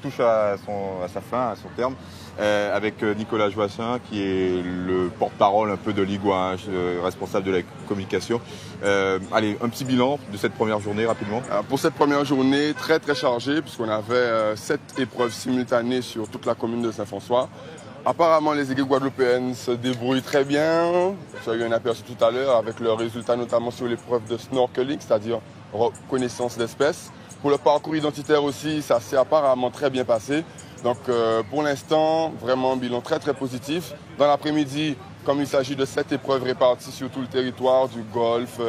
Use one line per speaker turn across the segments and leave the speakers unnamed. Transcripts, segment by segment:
touche à sa fin, à son terme, avec Nicolas Joassin, qui est le porte-parole un peu de Ligua, responsable de la communication. Allez, un petit bilan de cette première journée rapidement.
Alors pour cette première journée, très très chargée, puisqu'on avait 7 épreuves simultanées sur toute la commune de Saint-François. Apparemment, les équipes guadeloupéennes se débrouillent très bien. J'ai eu un aperçu tout à l'heure avec leurs résultats, notamment sur l'épreuve de snorkeling, c'est-à-dire reconnaissance d'espèces. Pour le parcours identitaire aussi, ça s'est apparemment très bien passé. Donc pour l'instant, vraiment un bilan très très positif. Dans l'après-midi, comme il s'agit de 7 épreuves réparties sur tout le territoire, du golf,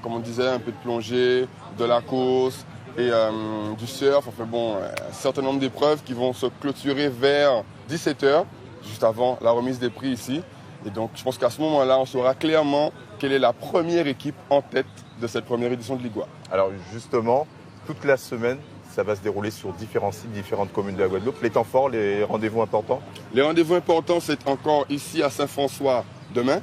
comme on disait, un peu de plongée, de la course et du surf. Enfin bon, un certain nombre d'épreuves qui vont se clôturer vers 17 h, juste avant la remise des prix ici. Et donc je pense qu'à ce moment-là, on saura clairement quelle est la première équipe en tête de cette première édition de Ligua.
Alors justement, toute la semaine, ça va se dérouler sur différents sites, différentes communes de la Guadeloupe. Les temps forts, les rendez-vous importants?
Les rendez-vous importants, c'est encore ici à Saint-François demain.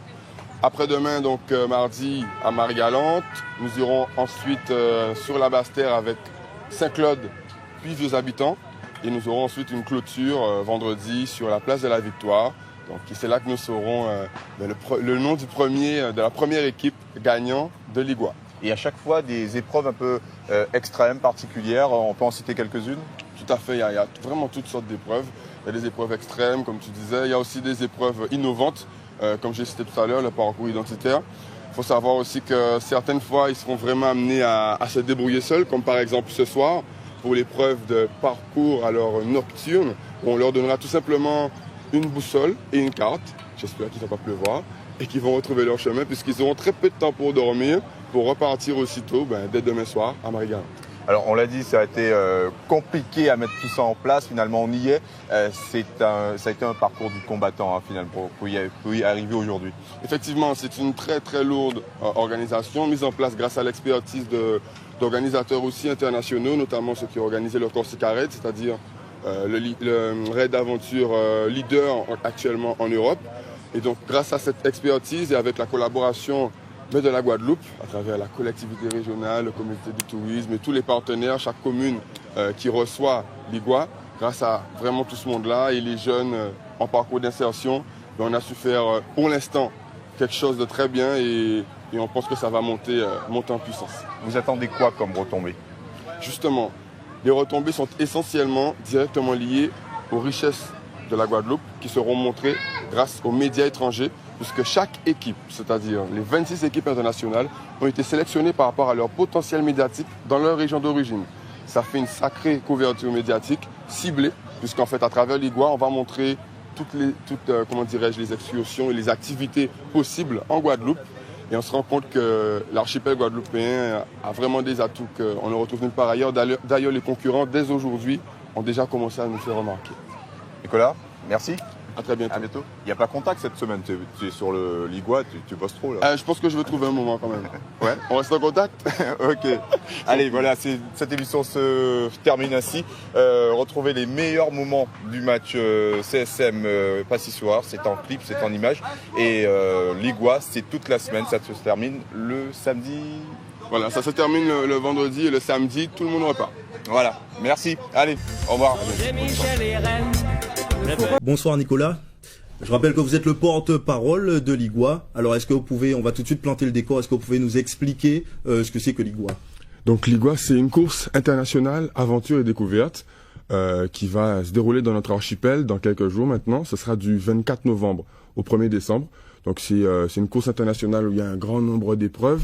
Après-demain, donc mardi, à Marie-Galante. Nous irons ensuite sur la Basse-Terre avec Saint-Claude, puis Vieux Habitants. Et nous aurons ensuite une clôture vendredi sur la place de la Victoire. Donc c'est là que nous saurons le nom de la première équipe gagnant de Ligua.
Et à chaque fois, des épreuves un peu extrêmes, particulières. On peut en citer quelques-unes?
Tout à fait, il y a vraiment toutes sortes d'épreuves. Il y a des épreuves extrêmes, comme tu disais. Il y a aussi des épreuves innovantes, comme j'ai cité tout à l'heure, le parcours identitaire. Il faut savoir aussi que certaines fois, ils seront vraiment amenés à se débrouiller seuls, comme par exemple ce soir, pour l'épreuve de parcours alors nocturne, où on leur donnera tout simplement une boussole et une carte. J'espère qu'il ne va pas pleuvoir. Et qu'ils vont retrouver leur chemin, puisqu'ils auront très peu de temps pour dormir, pour repartir aussitôt dès demain soir à Marie-Galante.
Alors on l'a dit, ça a été compliqué à mettre tout ça en place, finalement on y est. Ça a été un parcours du combattant finalement, pour y arriver aujourd'hui.
Effectivement, c'est une très très lourde organisation, mise en place grâce à l'expertise d'organisateurs aussi internationaux, notamment ceux qui ont organisé le Corsica Raid, c'est-à-dire le raid d'aventure leader actuellement en Europe. Et donc grâce à cette expertise et avec la collaboration de la Guadeloupe, à travers la collectivité régionale, le comité du tourisme et tous les partenaires, chaque commune qui reçoit Ligua, grâce à vraiment tout ce monde-là et les jeunes en parcours d'insertion, on a su faire pour l'instant quelque chose de très bien et on pense que ça va monter en puissance.
Vous attendez quoi comme retombées?
Justement, les retombées sont essentiellement directement liées aux richesses de la Guadeloupe qui seront montrées grâce aux médias étrangers, puisque chaque équipe, c'est-à-dire les 26 équipes internationales, ont été sélectionnées par rapport à leur potentiel médiatique dans leur région d'origine. Ça fait une sacrée couverture médiatique ciblée, puisqu'en fait, à travers Ligua, on va montrer toutes les excursions et les activités possibles en Guadeloupe. Et on se rend compte que l'archipel guadeloupéen a vraiment des atouts qu'on ne retrouve nulle part ailleurs. D'ailleurs, les concurrents, dès aujourd'hui, ont déjà commencé à nous faire remarquer.
Nicolas, merci.
À très bientôt.
À bientôt. Il n'y a pas contact cette semaine, tu es sur le Ligua, tu bosses trop là.
Je pense que je vais trouver un moment quand même.
Ouais.
On reste en contact.
Ok. Allez, voilà, cette émission se termine ainsi. Retrouvez les meilleurs moments du match CSM Passy-Soir. C'est en clip, c'est en image. Et Ligua, c'est toute la semaine, ça se termine le samedi.
Voilà, ça se termine le vendredi et le samedi, tout le monde repart.
Voilà, merci. Allez, au revoir.
Bonsoir Nicolas. Je rappelle que vous êtes le porte-parole de Ligua. Alors est-ce que vous pouvez, on va tout de suite planter le décor, est-ce que vous pouvez nous expliquer ce que c'est que Ligua?
Donc Ligua, c'est une course internationale aventure et découverte qui va se dérouler dans notre archipel dans quelques jours maintenant. Ce sera du 24 novembre au 1er décembre. Donc c'est une course internationale où il y a un grand nombre d'épreuves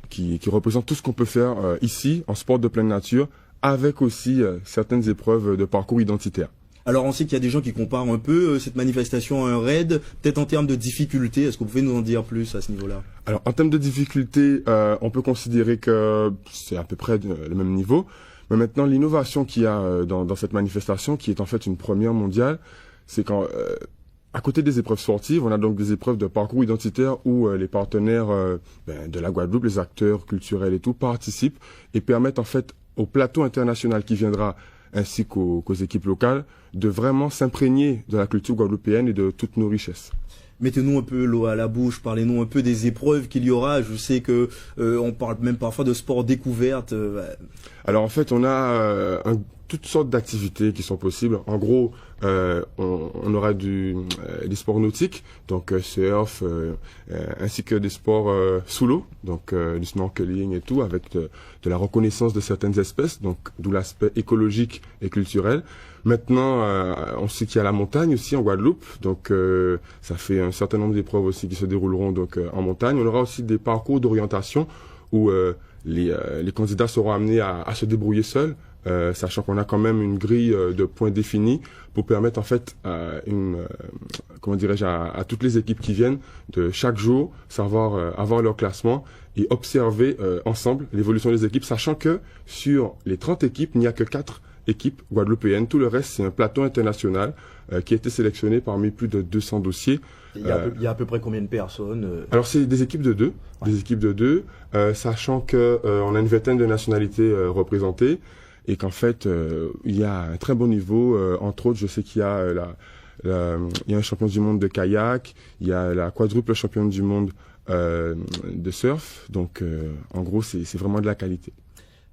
qui représentent tout ce qu'on peut faire ici en sport de pleine nature, avec aussi certaines épreuves de parcours identitaire.
Alors on sait qu'il y a des gens qui comparent un peu cette manifestation à un raid, peut-être en termes de difficulté. Est-ce que vous pouvez nous en dire plus à ce niveau-là?
Alors en termes de difficulté, on peut considérer que c'est à peu près le même niveau. Mais maintenant, l'innovation qu'il y a dans cette manifestation, qui est en fait une première mondiale, c'est qu'à côté des épreuves sportives, on a donc des épreuves de parcours identitaire où les partenaires de la Guadeloupe, les acteurs culturels et tout, participent et permettent en fait au plateau international qui viendra ainsi qu'aux équipes locales, de vraiment s'imprégner de la culture guadeloupéenne et de toutes nos richesses.
Mettez-nous un peu l'eau à la bouche, parlez-nous un peu des épreuves qu'il y aura. Je sais que on parle même parfois de sport découverte.
Alors en fait, on a toutes sortes d'activités qui sont possibles. En gros, on aura des sports nautiques, donc surf, ainsi que des sports sous l'eau, donc du snorkeling et tout, avec de la reconnaissance de certaines espèces, donc d'où l'aspect écologique et culturel. Maintenant, on sait qu'il y a la montagne aussi en Guadeloupe, donc ça fait un certain nombre d'épreuves aussi qui se dérouleront donc en montagne. On aura aussi des parcours d'orientation où les candidats seront amenés à se débrouiller seuls, sachant qu'on a quand même une grille de points définie pour permettre en fait comment dirais-je, à toutes les équipes qui viennent de chaque jour savoir avoir leur classement et observer ensemble l'évolution des équipes, sachant que sur les 30 équipes, il n'y a que 4 équipes guadeloupéennes. Tout le reste, c'est un plateau international qui a été sélectionné parmi plus de 200 dossiers.
Il y a à peu près combien de personnes
Alors, c'est des équipes de 2, des équipes de 2, sachant que on a une vingtaine de nationalités représentées et qu'en fait, il y a un très bon niveau. Entre autres, je sais qu'il y a il y a un champion du monde de kayak, il y a la quadruple championne du monde de surf. Donc, en gros, c'est vraiment de la qualité.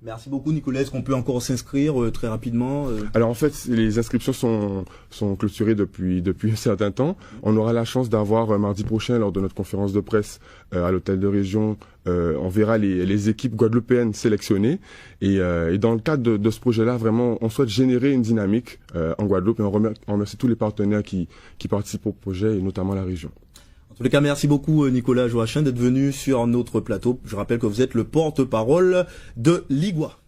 Merci beaucoup Nicolas. Est-ce qu'on peut encore s'inscrire très rapidement
Alors en fait, les inscriptions sont clôturées depuis un certain temps. On aura la chance d'avoir mardi prochain, lors de notre conférence de presse à l'hôtel de région, on verra les équipes guadeloupéennes sélectionnées. Et dans le cadre de ce projet-là, vraiment, on souhaite générer une dynamique en Guadeloupe et on remercie tous les partenaires qui participent au projet et notamment la région.
En tous les cas, merci beaucoup Nicolas Joachim d'être venu sur notre plateau. Je rappelle que vous êtes le porte-parole de Ligua.